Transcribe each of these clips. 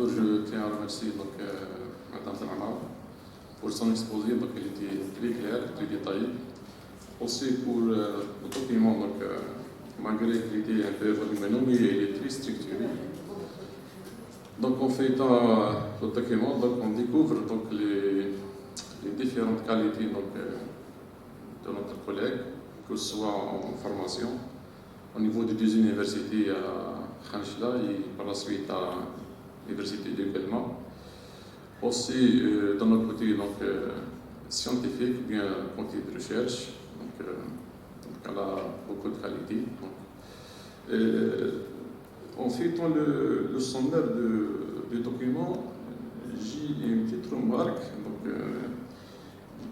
tour, je tiens à remercier donc, Madame Talana pour son exposé, donc il était très clair, très détaillé. Aussi pour le document, donc, malgré qu'il était un peu volumineux, mais il est très structuré. Donc en feuilletant le document, donc, on découvre donc, les différentes qualités donc, de notre collègue, que ce soit en formation, au niveau des deux universités à Khanchla et par la suite à l'université de Belma. Aussi, de notre côté donc, scientifique, ou bien côté de recherche, donc, elle a beaucoup de qualités. En feuilletant le sommaire du document, j'ai une petite remarque.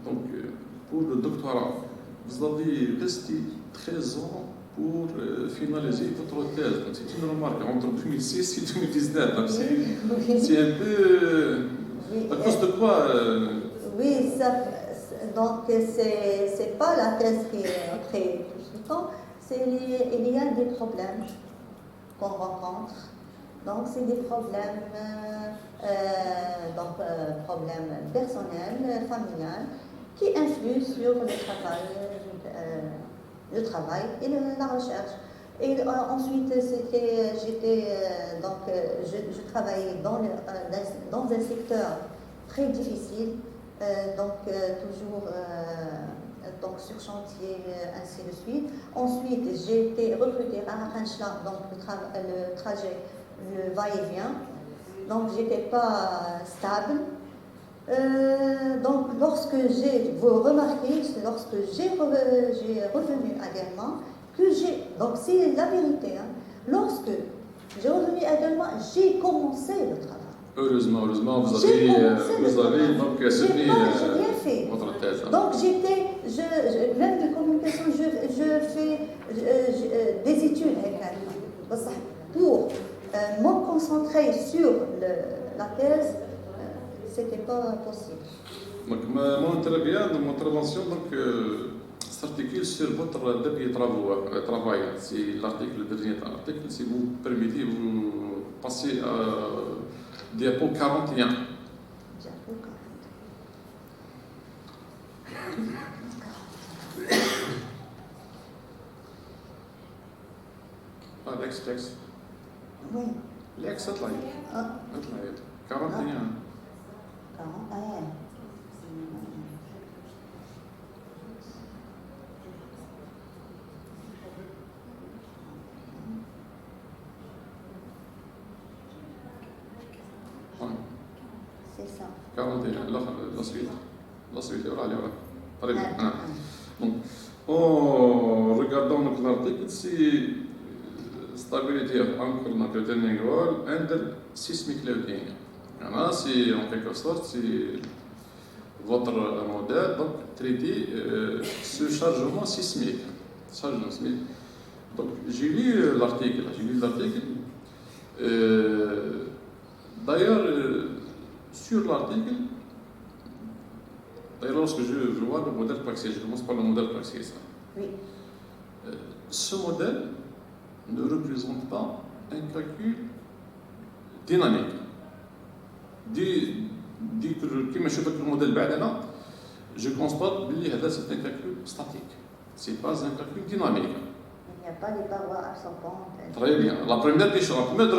Donc, pour le doctorat, vous avez resté 13 ans pour finaliser votre thèse. Donc, c'est une remarque entre 2006 et 2019. Donc, c'est un peu. À cause de quoi Oui, donc c'est pas la thèse qui est très fréquente, il y a des problèmes qu'on rencontre. Donc, c'est des problèmes, problèmes personnels, familiales, qui influent sur le travail et la recherche. Et ensuite, je travaillais dans un secteur très difficile, toujours sur chantier, ainsi de suite. Ensuite, j'ai été recrutée à Khanchla, donc le trajet, le va-et-vient. Donc, j'étais pas stable. Donc, lorsque vous remarquez, lorsque j'ai revenu à Guermantes, donc c'est la vérité, hein, lorsque j'ai revenu à Guermantes, j'ai commencé le travail. Heureusement, vous avez donc soumis votre thèse. Donc même de communication, je fais des études pour me concentrer sur la thèse, c'était pas possible. Donc mon intervention s'articule sur votre dernier travail. C'est l'article, le dernier article. Si vous permettez, vous passez à diapo 41. Diapo 40. L'ex. Oui. L'ex, ça 41. 41. C'est ça. 41, la suite, très bien. Donc, en regardant notre article, c'est stability of anchor returning wall and seismic loading. C'est en quelque sorte, c'est votre modèle, donc traiter ce chargement sismique. Donc, j'ai lu l'article. D'ailleurs, sur l'article, lorsque je vois le modèle praxis, je commence par le modèle praxis. Oui. Ce modèle ne représente pas un calcul dynamique. Dès que je fais le modèle بعدنا, je constate que c'est un calcul statique. Ce n'est pas un calcul dynamique. Il n'y a pas de parois absorbantes. Très bien. La première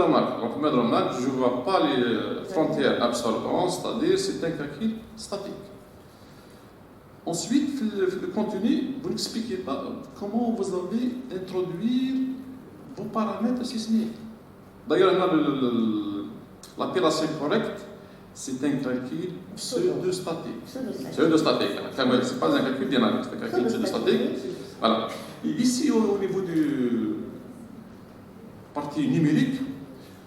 remarque, je ne vois pas les frontières absorbantes, c'est-à-dire c'est un calcul statique. Ensuite, le contenu, vous n'expliquez pas comment vous avez introduit vos paramètres sismiques. D'ailleurs, l'appellation correcte, c'est un calcul pseudo-statique. Pseudo-statique. Ce n'est pas un calcul dynamique, c'est un calcul pseudo-statique. Voilà. Et ici, au niveau du partie numérique,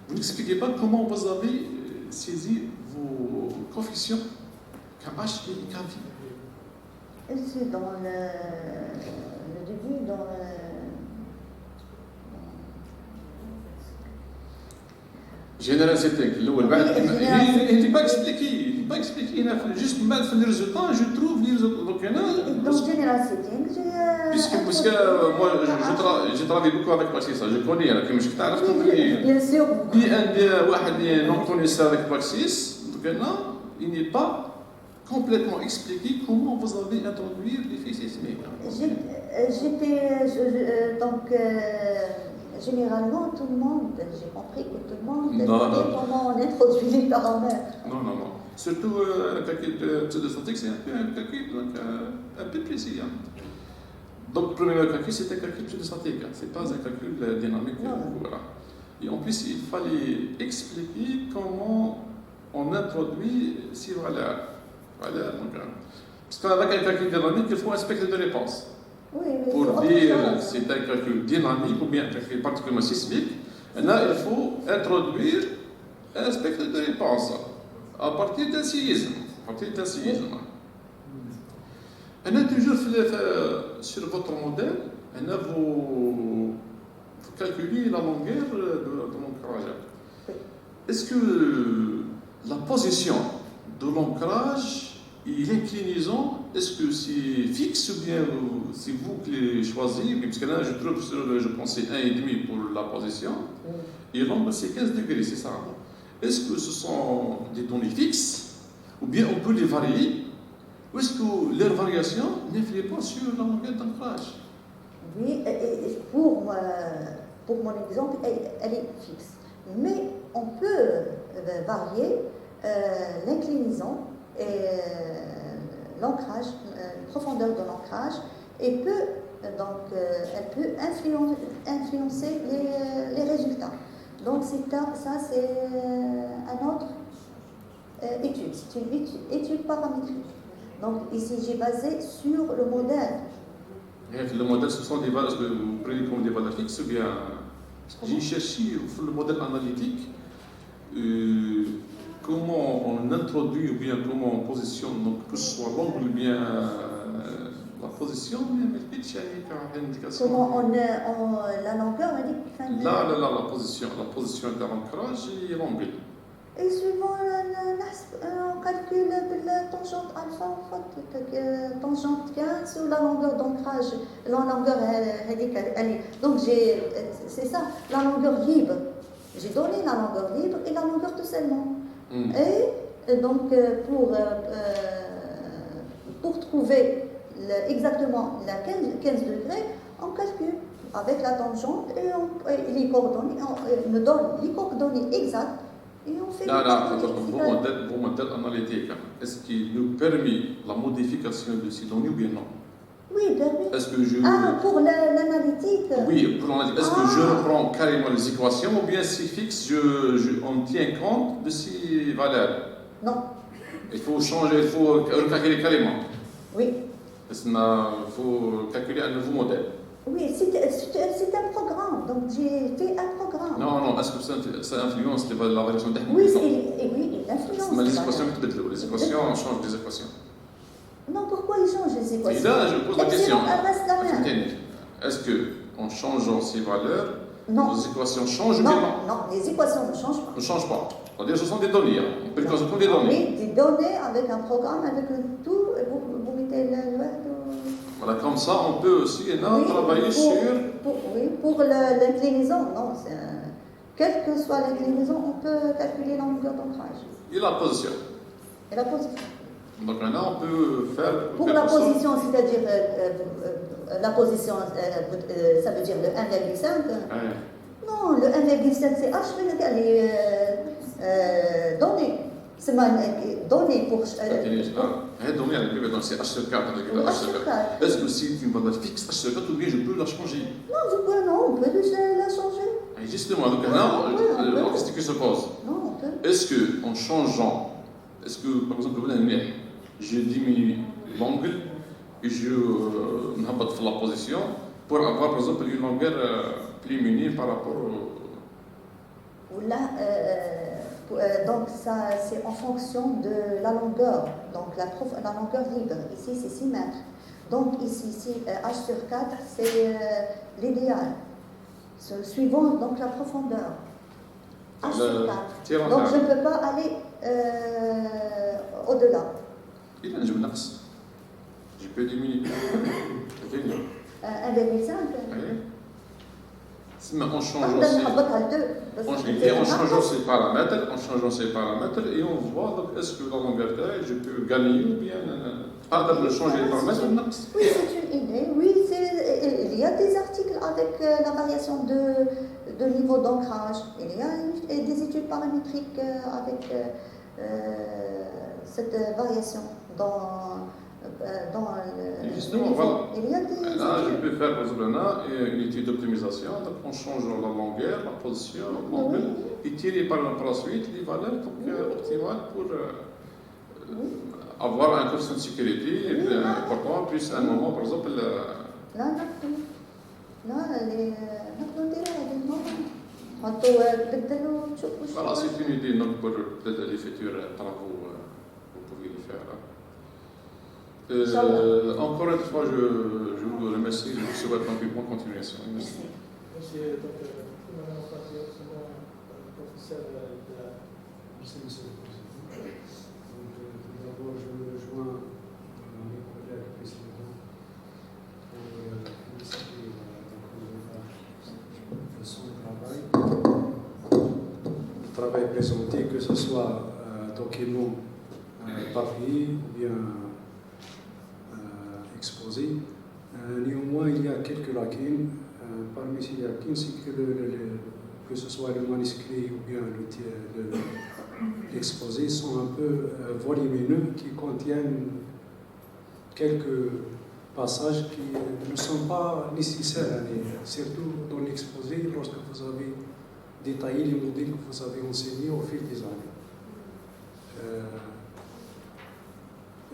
vous n'expliquez pas comment vous avez saisi vos coefficients KH et KV. C'est dans le début, General setting, il n'est pas expliqué. m'a expliqué, juste mettre les résultats, je trouve les résultats. Donc, Donc, General Setting, puisque moi, j'ai travaillé beaucoup avec Praxis, je connais, comme je t'ai bien sûr. non connaisseur avec Praxis, donc il n'est pas complètement expliqué comment vous avez introduit les faits sismiques. Généralement, tout le monde, j'ai compris que tout le monde savait comment on introduit les paramètres. Non. Surtout le calcul de pseudo-statique, c'est un calcul un peu précis. Donc, le premier calcul, c'était un calcul pseudo-statique, ce n'est pas un calcul dynamique. Voilà. Et en plus, il fallait expliquer comment on introduit ces valeurs. Parce qu'avec un calcul dynamique, il faut un spectre de réponse. Oui, pour dire si c'est un calcul dynamique ou bien un calcul particulièrement sismique, là, il faut introduire un spectre de réponse à partir d'un séisme. On a toujours sur votre modèle, vous calculez la longueur de l'ancrage. Est-ce que la position de l'ancrage et l'inclinaison, est-ce que c'est fixe ou bien c'est vous qui les choisissez? Parce que là, je trouve je pensais 1,5 pour la position, et l'angle c'est 15 degrés, c'est ça. Est-ce que ce sont des données fixes, ou bien on peut les varier, ou est-ce que leur variation n'influe pas sur la longueur d'ancrage? Oui, pour mon exemple, elle est fixe. Mais on peut varier l'inclinaison et l'ancrage, la profondeur de l'ancrage, et elle peut influencer les résultats. Donc ça c'est un autre étude, c'est une étude paramétrique. Donc ici j'ai basé sur le modèle. Le modèle, ce sont des valeurs que vous prenez comme des valeurs fixes ou bien j'ai cherché le modèle analytique. Comment on introduit ou bien comment on positionne, donc que ce soit l'angle ou bien la position, mais le pitch, il y a une indication. Comment la longueur indique la position de l'ancrage et l'angle. Et suivant on calcule la tangente alpha, en fait, tangente 15 ou la longueur d'ancrage, la longueur elle. Donc c'est ça, la longueur libre. J'ai donné la longueur libre et la longueur de scellement. Et donc, pour trouver exactement la 15 degrés, on calcule avec la tangente et les coordonnées, on me donne les coordonnées exactes et on fait vos modèles analytiques, est-ce qu'il nous permet la modification de ces données ou bien non? Oui, permis. Est-ce que pour l'analytique? Oui, pour l'analytique. Est-ce que je reprends carrément les équations ou bien c'est fixe, on tient compte de ces valeurs? Non. Il faut changer, il faut recalculer carrément. Oui. Parce qu'il faut calculer un nouveau modèle. Oui, c'est un programme, donc j'ai fait un programme. Non, est-ce que ça influence la variation de Oui, il influence. Mais les équations, les équations, on change des équations. Non, pourquoi ils changent les équations? Et là, je pose la question. Elle reste la même. Est-ce qu'en changeant ces valeurs, non. les équations changent ou bien non? Non, les équations ne changent pas. Ne changent pas. C'est-à-dire ce sont des données. On peut considérer des données. Oui, des données avec un programme, avec tout, et vous mettez le web. Voilà, comme ça, on peut aussi travailler sur... Pour l'inclinaison, non. Quelle que soit l'inclinaison, on peut calculer la longueur d'ancrage. Et la position. Donc maintenant, on peut faire... Pour la position, c'est-à-dire la position, ça veut dire le 1,5. Non, le 1,5 c'est H, les données. C'est donné pour... donné c'est H sur 4. Est-ce que c'est une valeur fixe H sur 4 ou bien je peux la changer? Non, on peut la changer. Et justement, donc là, la question qui se pose. Non, on peut. Est-ce qu'en changeant, par exemple, je diminue l'angle et je n'abatte la position pour avoir, par exemple, une longueur plus minime par rapport au... donc ça, c'est en fonction de la longueur, donc la longueur libre. Ici, c'est 6 mètres. Donc ici, H sur 4, c'est l'idéal. Suivant donc la profondeur. H4. Donc je ne peux pas aller au-delà. Il a un نقص. Je peux diminuer. 1,5. En changeant ces paramètres, et on voit donc est-ce que dans l'envergure je peux gagner ou bien pas de changer les paramètres. Oui, c'est une idée. Oui, il y a des articles avec la variation de niveau d'ancrage. Il y a des études paramétriques avec cette variation dans justement, voilà. Il y a des là, je peux faire par exemple une étude d'optimisation, donc on change la longueur, la position, l'angle, et tirer par la suite les valeurs optimales pour avoir un coefficient de sécurité important, plus à un moment, par exemple. Là, Voilà, c'est une idée donc, pour peut-être les futurs travaux, vous pouvez le faire. Encore une fois, je vous remercie, je vous souhaite donc une bonne continuation. Merci. Merci. Donc, Madame Fatia, c'est mon professeur de la... Merci, Monsieur le Président. Donc, tout d'abord, je me rejoins à mes collègues précédents pour féliciter de son travail. Le travail présenté, que ce soit document papier ou bien exposé. Néanmoins, il y a quelques lacunes. Parmi ces lacunes, c'est que ce soit le manuscrit ou bien l'exposé sont un peu volumineux, qui contiennent quelques passages qui ne sont pas nécessaires à lire, surtout dans l'exposé lorsque vous avez détaillé les modèles que vous avez enseignés au fil des années.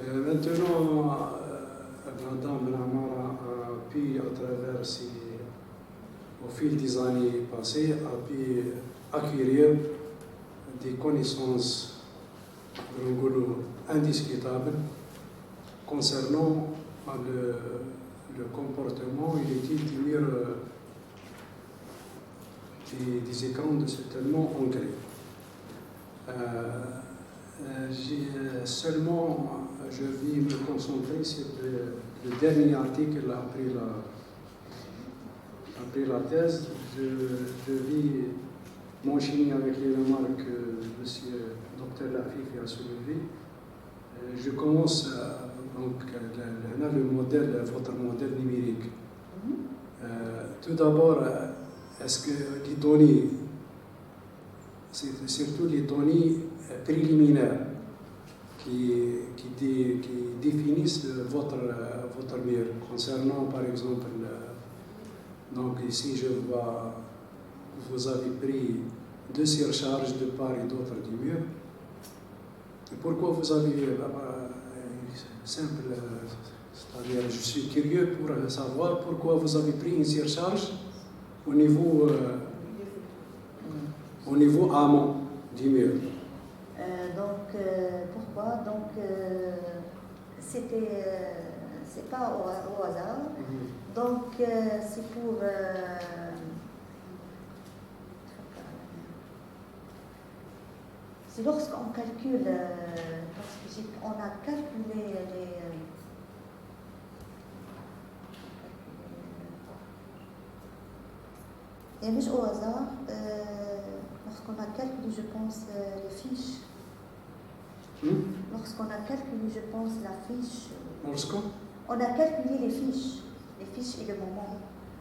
Maintenant, Madame Namara a pu, à travers au fil des années passées, a pu acquérir des connaissances indiscutables concernant le comportement et l'étude des écrans de certainement ancrés. Je vais me concentrer sur le dernier article après la thèse. Je vais m'enchaîner avec les remarques que M. Dr Lafif a soulevées. Je commence donc votre modèle numérique. Tout d'abord, est-ce que les données, c'est surtout les données préliminaires qui définissent votre mur, concernant par exemple, donc ici je vois, vous avez pris 2 surcharges de part et d'autre du mur. Et pourquoi vous avez simple, c'est-à-dire je suis curieux pour savoir pourquoi vous avez pris une surcharge au niveau amont du mur. Pourquoi? Donc, c'est pas au hasard. Donc, c'est pour. C'est lorsqu'on calcule, on a calculé les. Il y a juste au hasard, lorsqu'on a calculé, je pense, les fiches. Lorsqu'on a calculé, je pense, la fiche. On a calculé les fiches et le moment.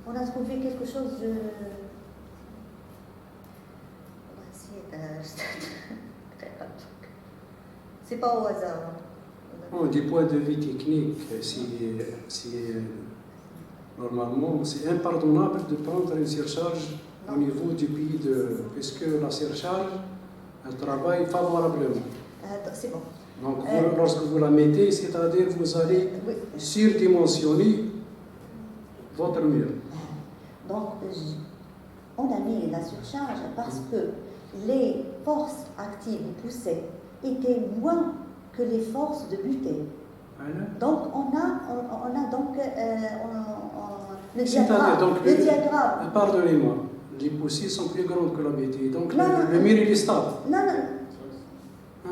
On a trouvé quelque chose de. On va essayer de. C'est pas au hasard. Du point de vue technique, normalement, c'est impardonnable de prendre une surcharge au niveau du pays puisque la surcharge, elle travaille favorablement. C'est bon. Donc, lorsque vous la mettez, c'est-à-dire vous allez surdimensionner votre mur. Donc, on a mis la surcharge parce que les forces actives poussées étaient moins que les forces de butée. Donc, on a donc le diagramme. Pardonnez-moi, Les poussies sont plus grandes que la BT, donc Non, le mur il est stable. Non, non, Ah,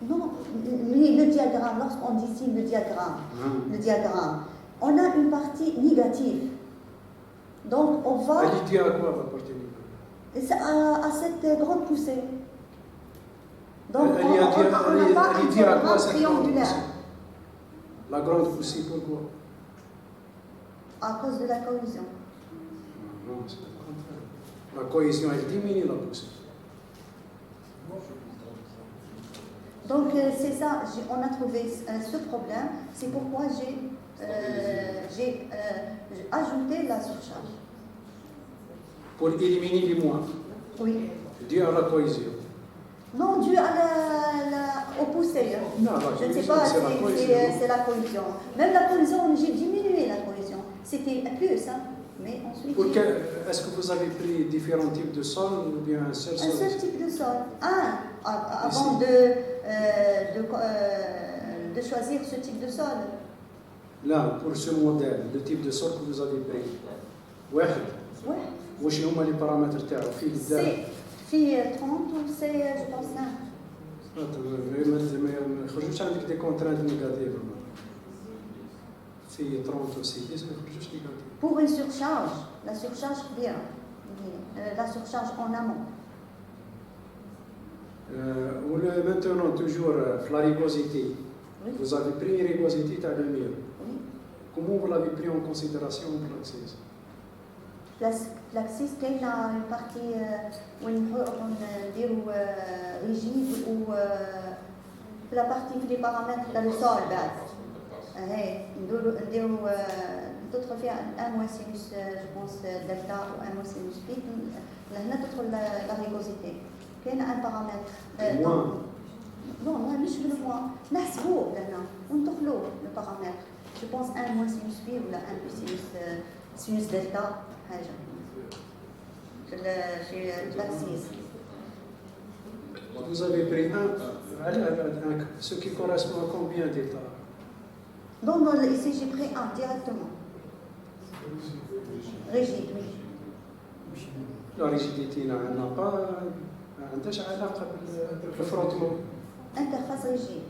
non. Le diagramme, lorsqu'on dessine le diagramme, on a une partie négative. Donc on va elle dit à quoi la partie négative? à cette grande poussée. Donc Elle on n'a pas elle un dit à quoi diagramme cette grande triangulaire poussée? La grande poussée, pourquoi? à cause de la cohésion. Non, c'est le contraire. La cohésion, elle diminue la poussée. Donc c'est ça, on a trouvé ce problème, c'est pourquoi j'ai ajouté la surcharge. Pour éliminer les moins, Oui. dû à la cohésion. Non, dû au poussée. Non, la Je ne sais cohésion, pas c'est la si cohésion. c'est la cohésion. Même la cohésion, j'ai diminué la cohésion. C'était plus, hein. Mais ensuite. Est-ce que vous avez pris différents types de sols ou bien un seul sol? Un seul type de sol. Avant de choisir ce type de sol. Là, pour ce modèle, le type de sol que vous avez pris. واحد. Ouais. واش هما لي بارامتر تاعو فيه الدار؟ C'est 30 ou c'est, je pense, 5. ما يخرجوش عندك دي كونترانت نيجاتيف. في 30 و 60 ما يخرجوش نيجاتيف. Pour une surcharge, la surcharge bien. La surcharge en amont. Maintenant, toujours, la rugosité. Oui. Vous avez pris une rugosité تاع le mur. Oui. Comment vous l'avez pris en considération pour l'accès? L'axis, il y a une partie où on dit rigide ou la partie des paramètres dans le sol. D'autres fait un mois sinus, je pense, delta ou un mois sinus pi. Là, on a la rugosité. Il y a un paramètre. Non, مش بالموا نحسبوه لهنا وندخلوه le paramètre. Je pense un mois sinus pi ou un sinus delta. Chez l'axis. Vous avez pris ce qui correspond à combien d'états? Non, ici j'ai pris un directement. Rigide, oui. La rigidité n'a pas علاقة بالفروتمون. Interface rigide.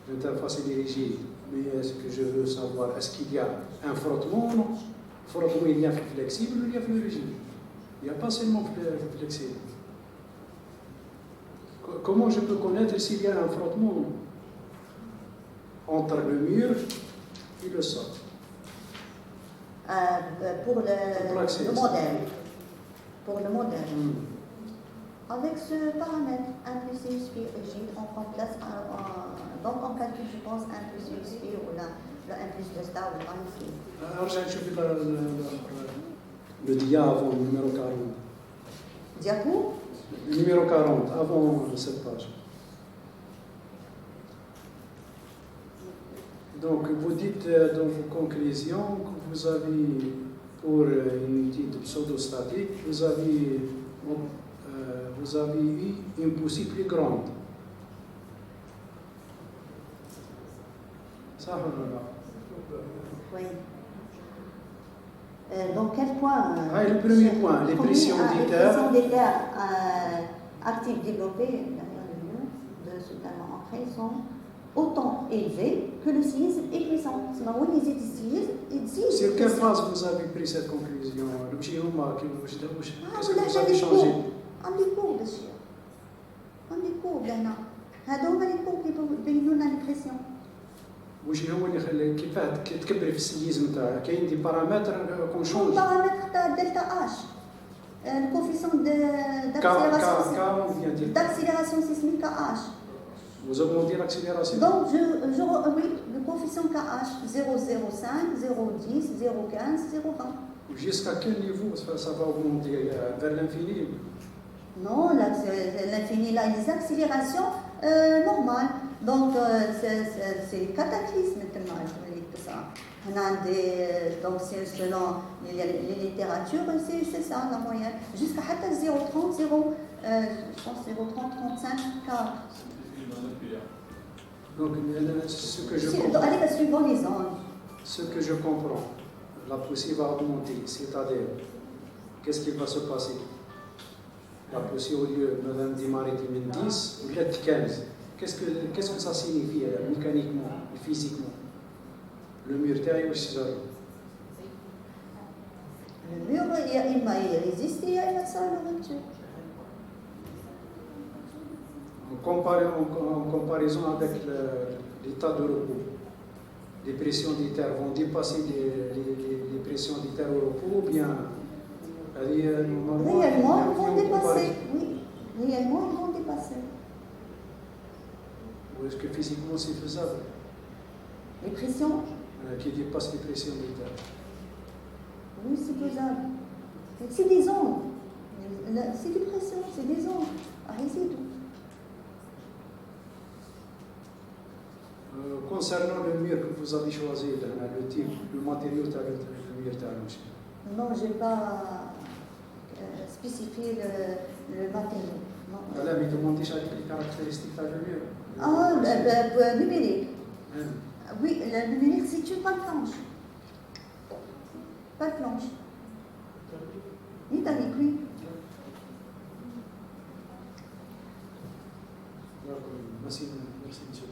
L'interface est rigide. Mais ce que je veux savoir, est-ce qu'il y a un frottement ou non? Frottement, il y a flexible ou il y a rigide? Il n'y a pas seulement flexible. Comment je peux connaître s'il y a un frottement entre le mur et le sol? Pour le modèle. Pour le modèle. Avec ce paramètre, 1 plus sinus pi rigide, on remplace, donc on calcule, je pense, 1 plus sinus pi ou le 1 plus delta ou le 1 plus. أرجع نشوف le dia avant le numéro 40. Diapo? Le numéro 40, avant cette page. Donc, vous dites dans vos conclusions que vous avez, pour une étude pseudostatique, vous avez eu une poussée plus grande. Ça, Oui. Donc, quel point le premier point, les pressions d'éther. Les pressions d'éther actives développées derrière le mur de soutènement ancré sont autant élevées que le séisme est puissant. Sur quelle phase vous avez pris cette conclusion? Qu'est-ce que vous avez les changé? عندي كوب الشيء. عندي كوب لهنا. هذا هما لي كوب اللي يبينوا لنا البريسيون. واش هو اللي خلى كيفاه تكبري في السيزم تاعها؟ كاين دي بارامتر كون شونج. البارامتر تاع دلتا اش. الكوفيسيون d'accélération sismique KH. Vous augmentez l'accélération. Donc, oui, le coefficient KH 0,05, 0,10, 0,15, 0,20. Jusqu'à quel niveau ça va augmenter? Vers l'infini? Non, l'infini, là, les accélérations normales. Donc, c'est cataclysme tellement, tout ça. Donc, c'est selon les littératures, c'est ça la moyenne. Jusqu'à 0,30, je pense 0,30, 35, 40. Donc, ce que je comprends. Allez, suivant les zones. Ce que je comprends, la poussée va augmenter, c'est-à-dire qu'est-ce qui va se passer? Donc, si au lieu Madame Di Maritime 10, vous êtes 15. Qu'est-ce que ça signifie mécaniquement et physiquement? Le mur taille ou chisar? Le mur, il résiste et il ça le rupture. En comparaison avec l'état de repos, les pressions des terres vont dépasser les pressions des terres au repos ou bien Réellement, ils vont dépasser. Oui, réellement, ils vont dépasser. Ou est-ce que physiquement c'est faisable? Les pressions, Qui dépassent les pressions des terres? oui, c'est faisable. C'est des ondes. C'est des pressions, c'est des ondes. Arrêtez tout. Concernant le mur que vous avez choisi, le type, le matériau de le mur, Non, je n'ai pas spécifié le matériau. Non. Voilà, mais demandez les caractéristiques du mur. Ah, le numérique. Hein. Oui, le numérique, c'est une pâte blanche. Pâte blanche. Italique, oui. Merci, monsieur.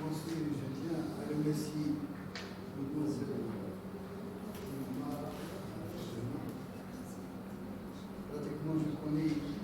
Je tiens à remercier mademoiselle pratiquement je connais